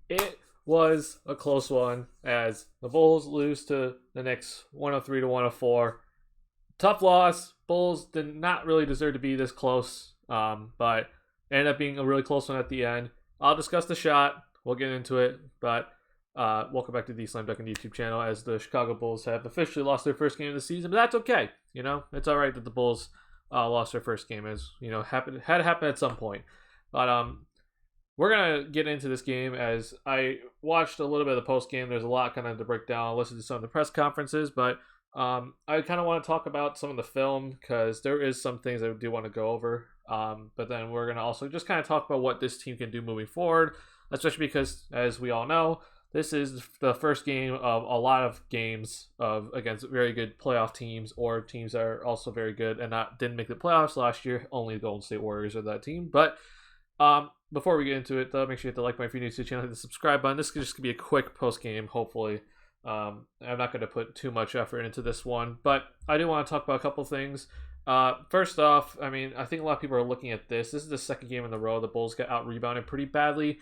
it was a close one as the Bulls lose to the Knicks 103 to 104. Tough loss. Bulls did not really deserve to be this close, but ended up being a really close one at the end. I'll discuss the shot. We'll get into it, but welcome back to the TheSlamDuncan YouTube channel as the Chicago Bulls have officially lost their first game of the season, but that's okay. It's all right that the Bulls lost their first game, as had to happen at some point. But we're gonna get into this game as I watched a little bit of the post game. There's a lot kind of to break down. I'll listen to some of the press conferences, but I kind of want to talk about some of the film because there is some things I do want to go over. But then we're gonna also just kind of talk about what this team can do moving forward, especially because, as we all know, this is the first game of a lot of games against very good playoff teams or teams that are also very good and didn't make the playoffs last year. Only the Golden State Warriors are that team. But before we get into it, though, make sure you hit the like button if you're new to the channel, hit the subscribe button. This is just gonna be a quick post game, hopefully. I'm not going to put too much effort into this one, but I do want to talk about a couple things. First off, I think a lot of people are looking at this. This is the second game in a row the Bulls got out-rebounded pretty badly.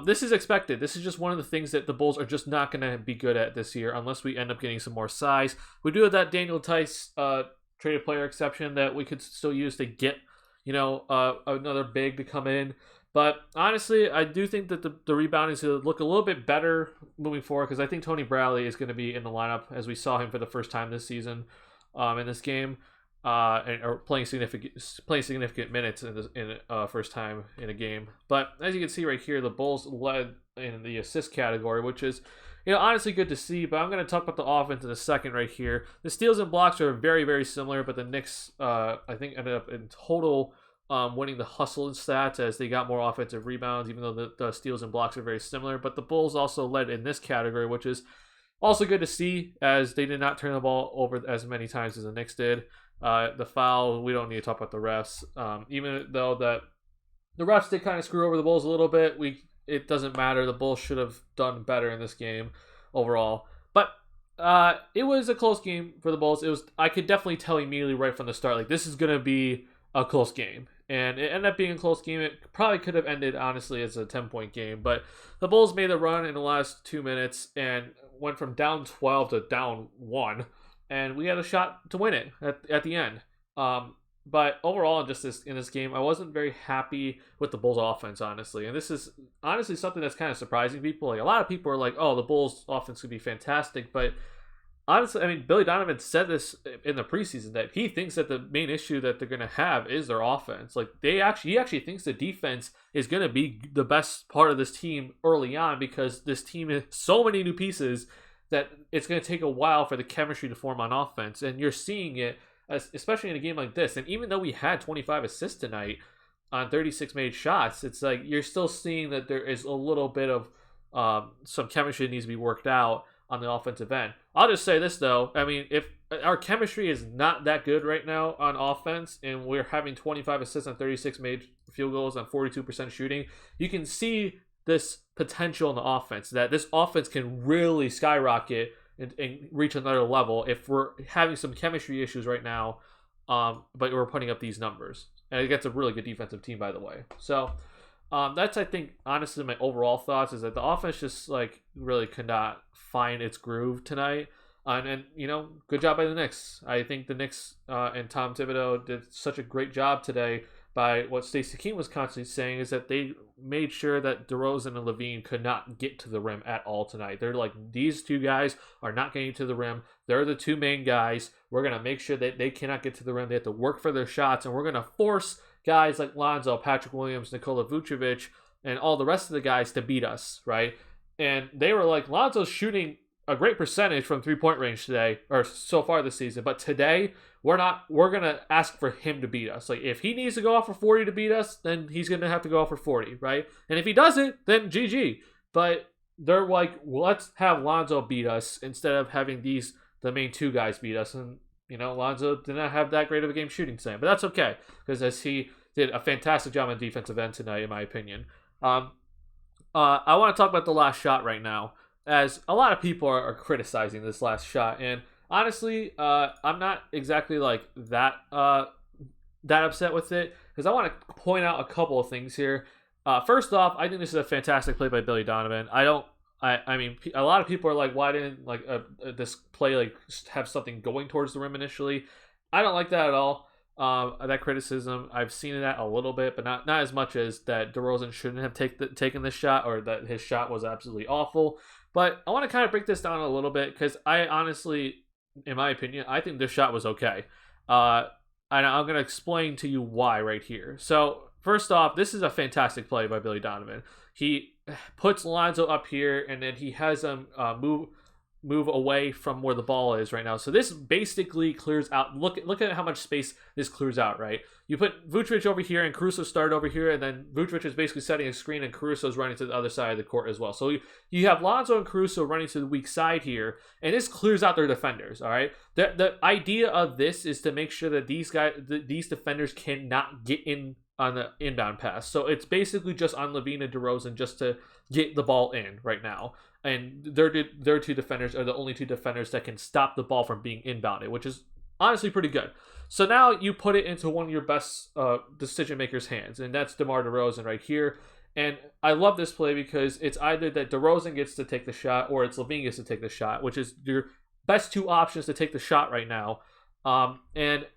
This is expected. This is just one of the things that the Bulls are just not going to be good at this year unless we end up getting some more size. We do have that Daniel Tice traded player exception that we could still use to get, another big to come in. But honestly, I do think that the rebounding is going to look a little bit better moving forward because I think Tony Bradley is going to be in the lineup as we saw him for the first time this season in this game, or playing significant minutes in first time in a game. But as you can see right here, the Bulls led in the assist category, which is honestly good to see. But I'm going to talk about the offense in a second right here. The steals and blocks are very, very similar, but the Knicks I think ended up in total winning the hustle and stats as they got more offensive rebounds, even though the steals and blocks are very similar. But the Bulls also led in this category, which is also good to see as they did not turn the ball over as many times as the Knicks did. The foul, we don't need to talk about the refs. Even though that the refs did kind of screw over the Bulls a little bit, it doesn't matter. The Bulls should have done better in this game overall. But it was a close game for the Bulls. I could definitely tell immediately right from the start, like, this is going to be a close game. And it ended up being a close game. It probably could have ended, honestly, as a 10-point game. But the Bulls made the run in the last 2 minutes and went from down 12 to down 1. And we had a shot to win it at the end. But overall, in this game, I wasn't very happy with the Bulls' offense, honestly. And this is honestly something that's kind of surprising people. Like, a lot of people are like, oh, the Bulls' offense could be fantastic. But honestly, Billy Donovan said this in the preseason that he thinks that the main issue that they're going to have is their offense. Like, he actually thinks the defense is going to be the best part of this team early on because this team has so many new pieces that it's going to take a while for the chemistry to form on offense. And you're seeing it, especially in a game like this. And even though we had 25 assists tonight on 36 made shots, it's like you're still seeing that there is a little bit of some chemistry that needs to be worked out on the offensive end. I'll just say this, though. If our chemistry is not that good right now on offense and we're having 25 assists on 36 made field goals on 42% shooting, you can see this potential in the offense, that this offense can really skyrocket and reach another level if we're having some chemistry issues right now, but we're putting up these numbers. And against a really good defensive team, by the way. So that's, I think, honestly, my overall thoughts is that the offense just really could not find its groove tonight. And good job by the Knicks. I think the Knicks and Tom Thibodeau did such a great job today by what Stacey King was constantly saying is that they made sure that DeRozan and Levine could not get to the rim at all tonight. They're like, these two guys are not getting to the rim. They're the two main guys. We're going to make sure that they cannot get to the rim. They have to work for their shots, and we're going to force guys like Lonzo, Patrick Williams, Nikola Vucevic, and all the rest of the guys to beat us, right? And they were like, Lonzo's shooting a great percentage from three-point range today, or so far this season, but today we're going to ask for him to beat us. Like, if he needs to go off for 40 to beat us, then he's going to have to go off for 40, right? And if he doesn't, then GG. But they're like, well, let's have Lonzo beat us instead of having the main two guys beat us. And Lonzo did not have that great of a game shooting tonight, but that's okay because as he did a fantastic job on the defensive end tonight, in my opinion. I want to talk about the last shot right now, as a lot of people are criticizing this last shot, and honestly, I'm not exactly that upset with it because I want to point out a couple of things here. First off, I think this is a fantastic play by Billy Donovan. I mean, a lot of people are like, why didn't this play have something going towards the rim initially? I don't like that at all. That criticism, I've seen that a little bit, but not as much as that DeRozan shouldn't have taken this shot, or that his shot was absolutely awful. But I want to kind of break this down a little bit, because I honestly, in my opinion, I think this shot was okay. And I'm going to explain to you why right here. So first off, this is a fantastic play by Billy Donovan. He puts Lonzo up here, and then he has him move away from where the ball is right now. So this basically clears out. Look at how much space this clears out, right? You put Vucevic over here and Caruso started over here, and then Vucevic is basically setting a screen and Caruso's running to the other side of the court as well. So you have Lonzo and Caruso running to the weak side here, and this clears out their defenders, all right? The idea of this is to make sure that these defenders cannot get in on the inbound pass. So it's basically just on LaVine and DeRozan just to get the ball in right now. And their two defenders are the only two defenders that can stop the ball from being inbounded, which is honestly pretty good. So now you put it into one of your best decision makers' hands, and that's DeMar DeRozan right here. And I love this play because it's either that DeRozan gets to take the shot or it's LaVine gets to take the shot, which is your best two options to take the shot right now. And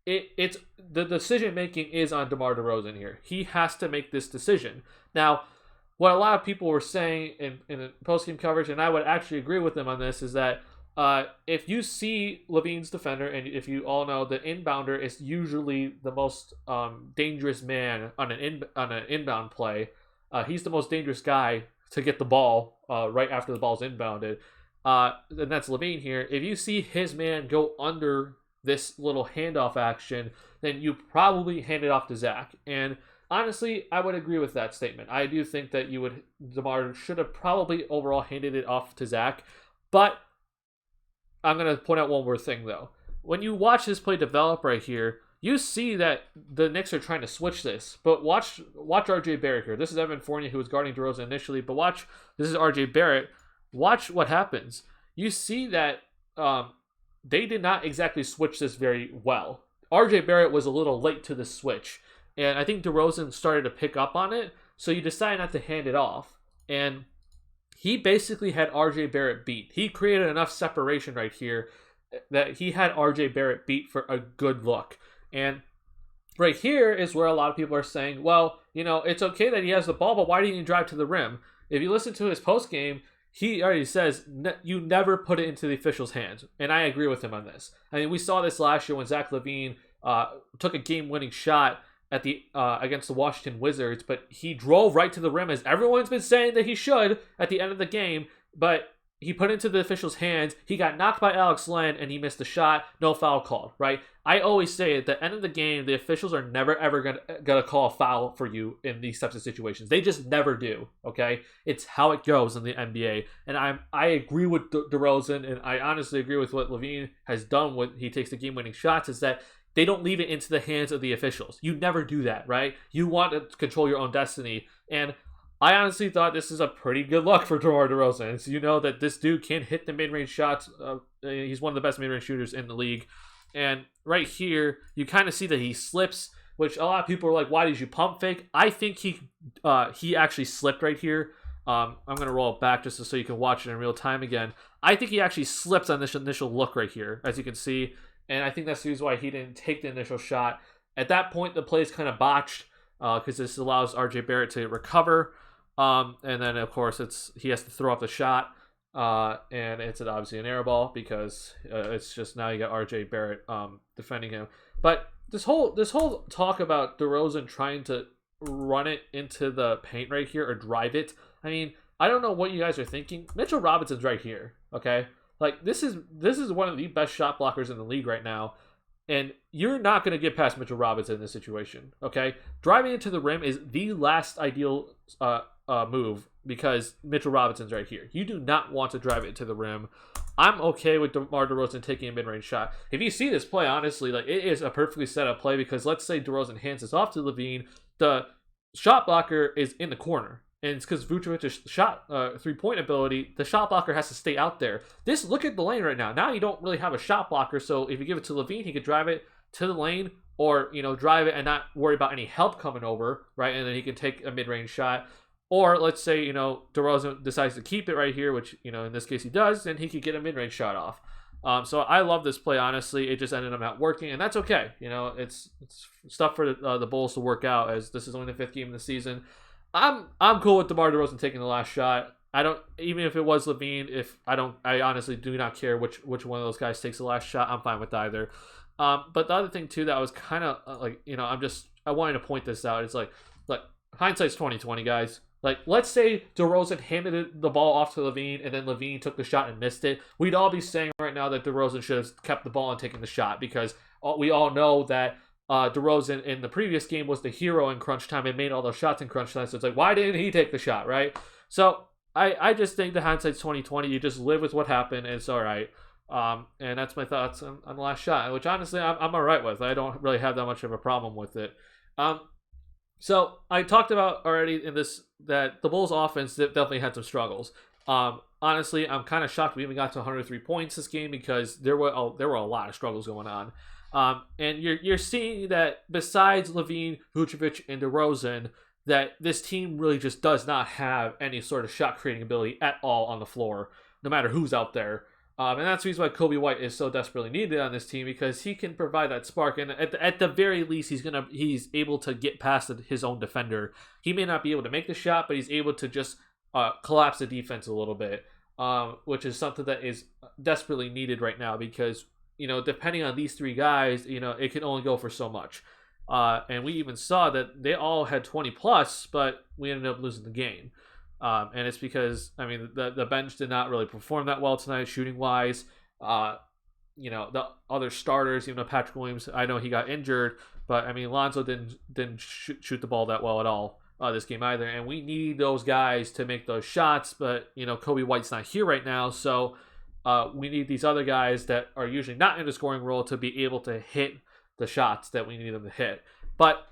it's the decision making is on DeMar DeRozan here. He has to make this decision. Now, what a lot of people were saying in the post-game coverage, and I would actually agree with them on this, is that if you see LaVine's defender, and if you all know the inbounder is usually the most dangerous man on an inbound play, he's the most dangerous guy to get the ball right after the ball's inbounded, and that's LaVine here. If you see his man go under this little handoff action, then you probably hand it off to Zach. And honestly, I would agree with that statement. I do think that DeMar should have probably overall handed it off to Zach. But I'm going to point out one more thing, though. When you watch this play develop right here, you see that the Knicks are trying to switch this. But watch RJ Barrett here. This is Evan Fournier, who was guarding DeRozan initially. But this is RJ Barrett. Watch what happens. You see that they did not exactly switch this very well. RJ Barrett was a little late to the switch. And I think DeRozan started to pick up on it, so you decide not to hand it off. And he basically had RJ Barrett beat. He created enough separation right here that he had RJ Barrett beat for a good look. And right here is where a lot of people are saying, well, it's okay that he has the ball, but why didn't he drive to the rim? If you listen to his postgame, he already says you never put it into the officials' hands. And I agree with him on this. I mean, we saw this last year when Zach LaVine took a game-winning shot at the against the Washington Wizards, but he drove right to the rim, as everyone's been saying that he should at the end of the game, but he put it into the officials' hands. He got knocked by Alex Len, and he missed the shot. No foul called, right? I always say at the end of the game, the officials are never, ever gonna call a foul for you in these types of situations. They just never do, okay? It's how it goes in the NBA. And I agree with DeRozan, and I honestly agree with what LaVine has done when he takes the game-winning shots, is that they don't leave it into the hands of the officials. You never do that, right? You want to control your own destiny. And I honestly thought this is a pretty good look for DeMar DeRozan. So you know that this dude can hit the mid-range shots. He's one of the best mid-range shooters in the league. And right here, you kind of see that he slips, which a lot of people are like, why did you pump fake? I think he actually slipped right here. I'm going to roll it back just so you can watch it in real time again. I think he actually slips on this initial look right here, as you can see. And I think that's the reason why he didn't take the initial shot. At that point, the play is kind of botched because this allows RJ Barrett to recover. And then, of course, he has to throw up the shot. And it's obviously an air ball because it's just now you got RJ Barrett defending him. But this whole talk about DeRozan trying to run it into the paint right here or drive it. I mean, I don't know what you guys are thinking. Mitchell Robinson's right here, okay? Like, this is one of the best shot blockers in the league right now, and you're not going to get past Mitchell Robinson in this situation, okay? Driving into the rim is the last ideal move because Mitchell Robinson's right here. You do not want to drive it to the rim. I'm okay with DeMar DeRozan taking a mid-range shot. If you see this play, honestly, like, it is a perfectly set up play because let's say DeRozan hands this off to LaVine, the shot blocker is in the corner. And it's because Vucevic's shot three-point ability, the shot blocker has to stay out there. Look at the lane right now. Now you don't really have a shot blocker, so if you give it to LaVine, he could drive it to the lane or, drive it and not worry about any help coming over, right? And then he can take a mid-range shot. Or let's say, DeRozan decides to keep it right here, which, in this case he does, then he could get a mid-range shot off. So I love this play, honestly. It just ended up not working, and that's okay. It's stuff for the Bulls to work out, as this is only the 5th game of the season. I'm cool with DeMar DeRozan taking the last shot. I don't, even if it was LaVine, I honestly do not care which one of those guys takes the last shot. I'm fine with either. But the other thing too that I was kind of I wanted to point this out. It's like hindsight's 20/20, guys. Like, let's say DeRozan handed the ball off to LaVine, and then LaVine took the shot and missed it. We'd all be saying right now that DeRozan should have kept the ball and taken the shot, because we all know that DeRozan in the previous game was the hero in crunch time and made all those shots in crunch time. So it's like, why didn't he take the shot, right? So I just think the hindsight's 20/20. You just live with what happened, and it's all right. And that's my thoughts on the last shot, which honestly I'm all right with. I don't really have that much of a problem with it. So I talked about already in this that the Bulls offense definitely had some struggles. Honestly, I'm kind of shocked we even got to 103 points this game, because there were a lot of struggles going on. And you're seeing that besides LaVine, Vucevic, and DeRozan, that this team really just does not have any sort of shot creating ability at all on the floor, no matter who's out there. And that's the reason why Kobe White is so desperately needed on this team, because he can provide that spark. And at the very least, he's able to get past his own defender. He may not be able to make the shot, but he's able to just collapse the defense a little bit, which is something that is desperately needed right now, because, depending on these three guys, it can only go for so much. And we even saw that they all had 20 plus, but we ended up losing the game. And it's because, the bench did not really perform that well tonight, shooting wise. The other starters, even though Patrick Williams, I know he got injured, but Lonzo didn't shoot the ball that well at all this game either. And we need those guys to make those shots, but Kobe White's not here right now, so we need these other guys that are usually not in the scoring role to be able to hit the shots that we need them to hit. But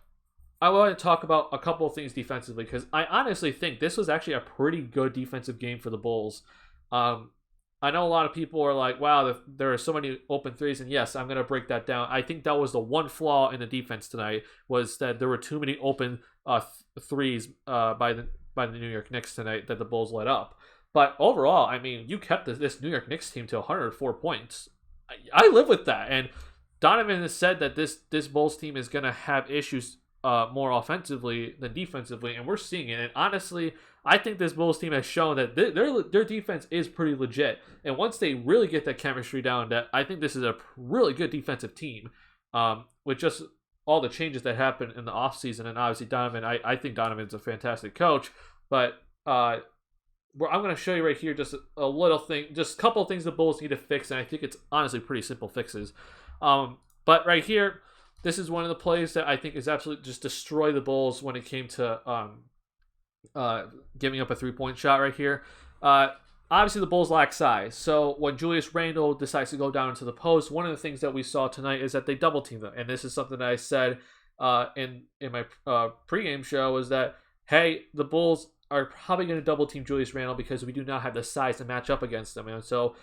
I want to talk about a couple of things defensively, because I honestly think this was actually a pretty good defensive game for the Bulls. I know a lot of people are like, wow, there are so many open threes, and yes, I'm going to break that down. I think that was the one flaw in the defense tonight, was that there were too many open threes by the New York Knicks tonight that the Bulls let up. But overall, you kept this New York Knicks team to 104 points. I live with that, and Donovan has said that this Bulls team is going to have issues more offensively than defensively, and we're seeing it. And honestly, I think this Bulls team has shown that their defense is pretty legit. And once they really get that chemistry down, that I think this is a really good defensive team. With just all the changes that happened in the offseason, and obviously Donovan, I think Donovan's a fantastic coach. But I'm going to show you right here just a little thing, just a couple of things the Bulls need to fix, and I think it's honestly pretty simple fixes. But right here, this is one of the plays that I think is absolutely just destroy the Bulls when it came to giving up a three-point shot right here. Obviously, the Bulls lack size. So when Julius Randle decides to go down into the post, one of the things that we saw tonight is that they double-team them. And this is something that I said in my pregame show, is that, hey, the Bulls are probably going to double-team Julius Randle because we do not have the size to match up against them. And so,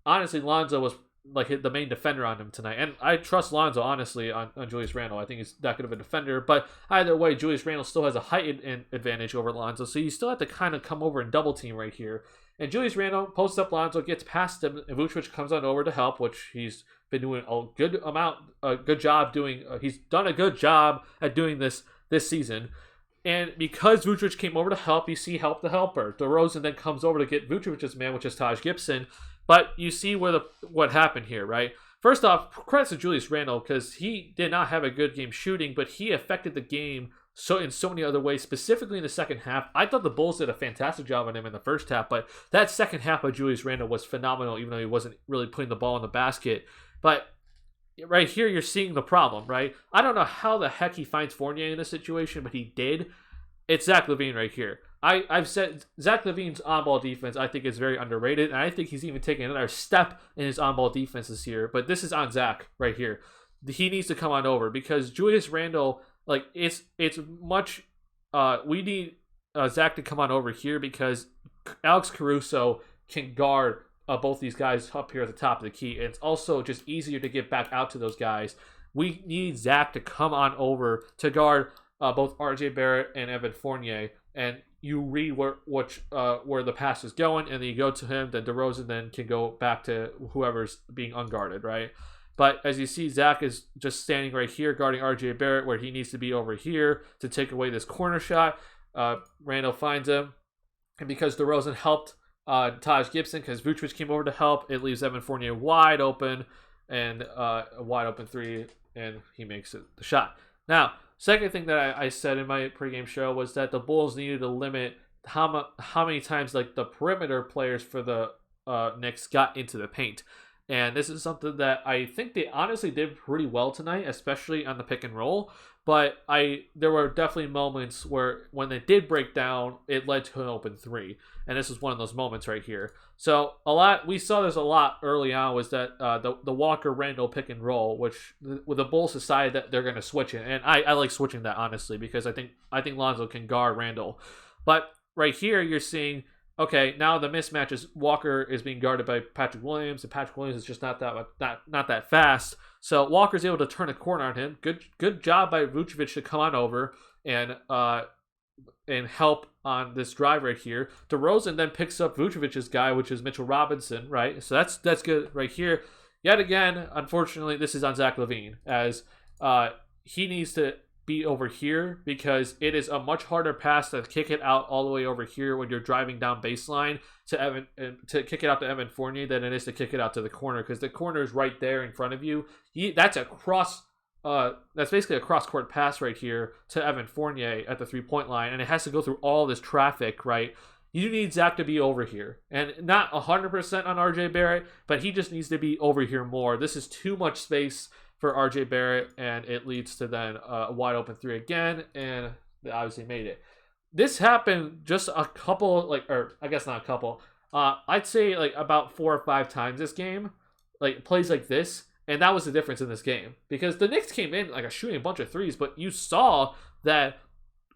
honestly, Lonzo was the main defender on him tonight. And I trust Lonzo, honestly, on Julius Randle. I think he's that good of a defender. But either way, Julius Randle still has a height advantage over Lonzo. So you still have to kind of come over and double team right here. And Julius Randle posts up Lonzo, gets past him, and Vucevic comes on over to help, which he's been doing a good job doing. He's done a good job at doing this season. And because Vucevic came over to help, you see help the helper. DeRozan then comes over to get Vucevic's man, which is Taj Gibson. But you see what happened here, right? First off, credits to Julius Randle, because he did not have a good game shooting, but he affected the game in so many other ways, specifically in the second half. I thought the Bulls did a fantastic job on him in the first half, but that second half of Julius Randle was phenomenal, even though he wasn't really putting the ball in the basket. But right here, you're seeing the problem, right? I don't know how the heck he finds Fournier in this situation, but he did. It's Zach LaVine right here. I've said Zach LaVine's on-ball defense, I think, is very underrated, and I think he's even taking another step in his on-ball defense this year. But this is on Zach right here. He needs to come on over, because Julius Randle, it's much. We need Zach to come on over here, because Alex Caruso can guard both these guys up here at the top of the key. And it's also just easier to get back out to those guys. we need Zach to come on over to guard both RJ Barrett and Evan Fournier, and you read where the pass is going, and then you go to him. Then DeRozan then can go back to whoever's being unguarded, right? But as you see, Zach is just standing right here guarding RJ Barrett where he needs to be over here to take away this corner shot. Randall finds him, and because DeRozan helped Taj Gibson, because Vucevic came over to help, it leaves Evan Fournier wide open, and a wide open three, and he makes it the shot. Now, second thing that I said in my pregame show was that the Bulls needed to limit how many times like the perimeter players for the Knicks got into the paint. And this is something that I think they honestly did pretty well tonight, especially on the pick and roll. But there were definitely moments where when they did break down, it led to an open three. And this was one of those moments right here. So we saw this a lot early on, was that the Walker-Randall pick and roll, which the Bulls decided that they're going to switch it. And I like switching that, honestly, because I think Lonzo can guard Randall. But right here, you're seeing, okay, now the mismatch is Walker is being guarded by Patrick Williams, and Patrick Williams is just not that fast. So Walker's able to turn a corner on him. Good job by Vucevic to come on over and help on this drive right here. DeRozan then picks up Vucevic's guy, which is Mitchell Robinson, right? So that's good right here. Yet again, unfortunately, this is on Zach LaVine, as he needs to be over here because it is a much harder pass to kick it out all the way over here when you're driving down baseline to kick it out to Evan Fournier than it is to kick it out to the corner, because the corner is right there in front of you. That's basically a cross-court pass right here to Evan Fournier at the three-point line, and it has to go through all this traffic, right? You need Zach to be over here, and not 100% on RJ Barrett, but he just needs to be over here more. This is too much space for RJ Barrett, and it leads to then a wide open three again, and they obviously made it. This happened just a couple, or I guess not a couple, I'd say like about 4 or 5 times this game, like plays like this, and that was the difference in this game, because the Knicks came in like shooting a bunch of threes, but you saw that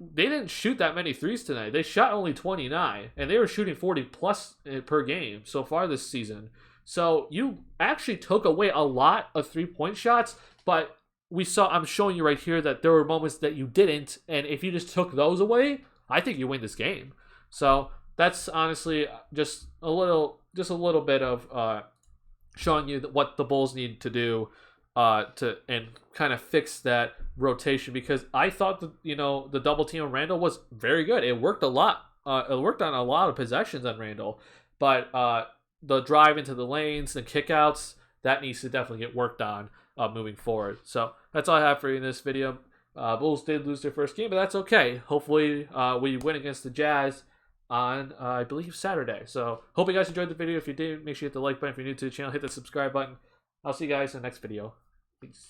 they didn't shoot that many threes tonight. They shot only 29, and they were shooting 40 plus per game so far this season. So you actually took away a lot of 3-point shots, but I'm showing you right here that there were moments that you didn't, and if you just took those away, I think you win this game. So that's honestly just a little bit of showing you what the Bulls need to do and kind of fix that rotation, because I thought that, the double team on Randall was very good. It worked a lot. It worked on a lot of possessions on Randall, but the drive into the lanes, the kickouts, that needs to definitely get worked on moving forward. So that's all I have for you in this video. Bulls did lose their first game, but that's okay. Hopefully we win against the Jazz on, I believe, Saturday. So hope you guys enjoyed the video. If you did, make sure you hit the like button. If you're new to the channel, hit the subscribe button. I'll see you guys in the next video. Peace.